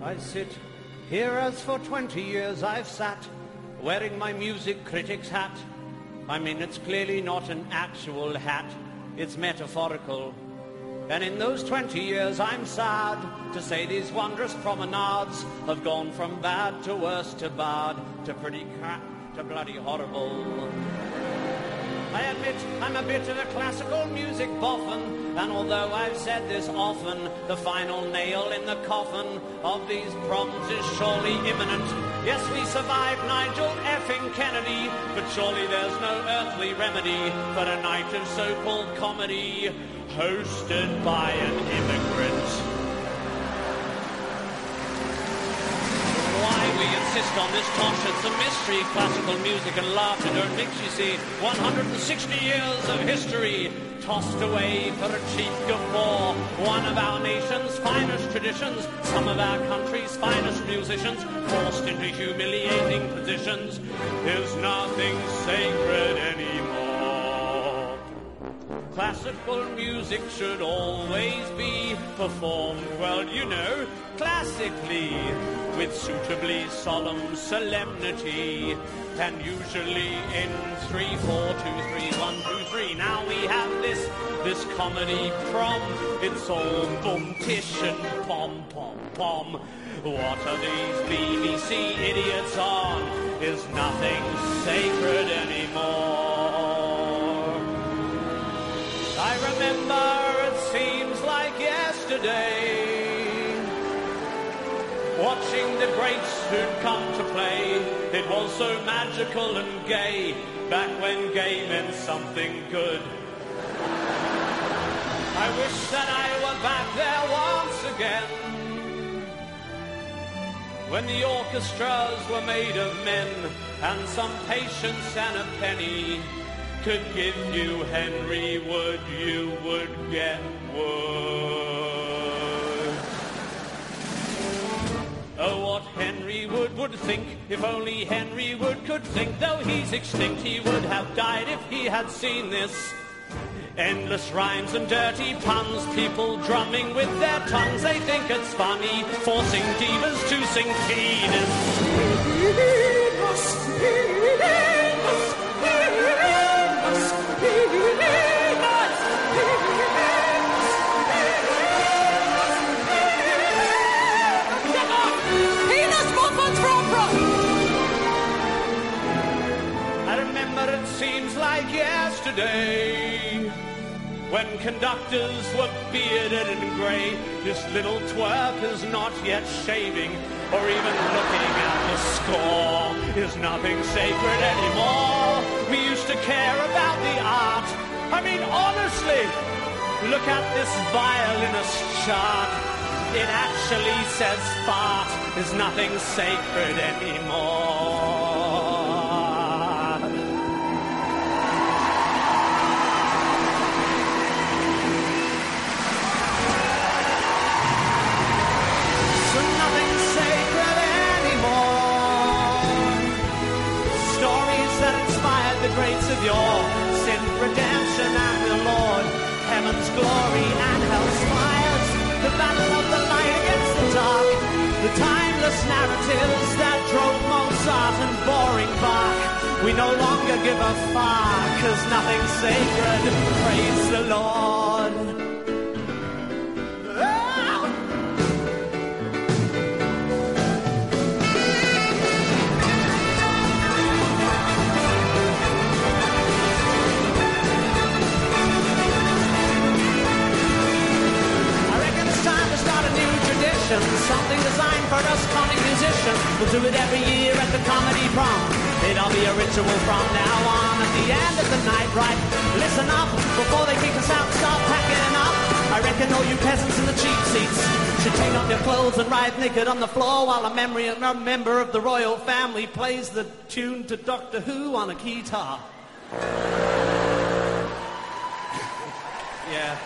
I sit here as for 20 years I've sat, wearing my music critic's hat. I mean, it's clearly not an actual hat, it's metaphorical. And in those 20 years I'm sad to say these wondrous promenades have gone from bad to worse to bad to pretty crap to bloody horrible. I admit I'm a bit of a classical music boffin, and although I've said this often, the final nail in the coffin of these proms is surely imminent. Yes, we survived Nigel effing Kennedy, but surely there's no earthly remedy for a night of so-called comedy hosted by an immigrant. Why we insist on this tosh, it's a mystery. Classical music and laughter don't mix, you see. 160 years of history tossed away for a cheap guffaw. One of our nation's finest traditions, some of our country's finest musicians forced into humiliating positions. There's nothing sacred anymore. Classical music should always be performed, well, you know, classically, with suitably solemn solemnity, and usually in 3, 4, 2, 3, 1, 2, 3. Now we have this comedy prom. It's all boom, tish and pom, pom, pom. What are these BBC idiots on? Is nothing sacred anymore. I remember, it seems like yesterday, watching the greats who'd come to play. It was so magical and gay, back when gay meant something good. I wish that I were back there once again, when the orchestras were made of men, and some patience and a penny could give you Henry Wood, you would get wood. Oh, what Henry Wood would think, if only Henry Wood could think. Though he's extinct, he would have died if he had seen this. Endless rhymes and dirty puns, people drumming with their tongues. They think it's funny, forcing divas to sing penis. I remember, it seems like yesterday, when conductors were bearded and grey. This little twerp is not yet shaving, or even looking at the score. Is nothing sacred anymore. We used to care about the art. I mean, honestly, look at this violinist chart. It actually says fart. Is nothing sacred anymore. The greats of yore, sin, redemption, and the Lord, heaven's glory and hell's fires, the battle of the light against the dark, the timeless narratives that drove Mozart and boring Bach. We no longer give a fuck, 'cause nothing's sacred, praise the Lord. Something designed for us comic musicians. We'll do it every year at the Comedy Prom. It'll be a ritual from now on. At the end of the night, right? Listen up, before they kick us out, start packing up. I reckon all you peasants in the cheap seats should take off your clothes and ride naked on the floor, while a member of the royal family plays the tune to Doctor Who on a guitar. Yeah.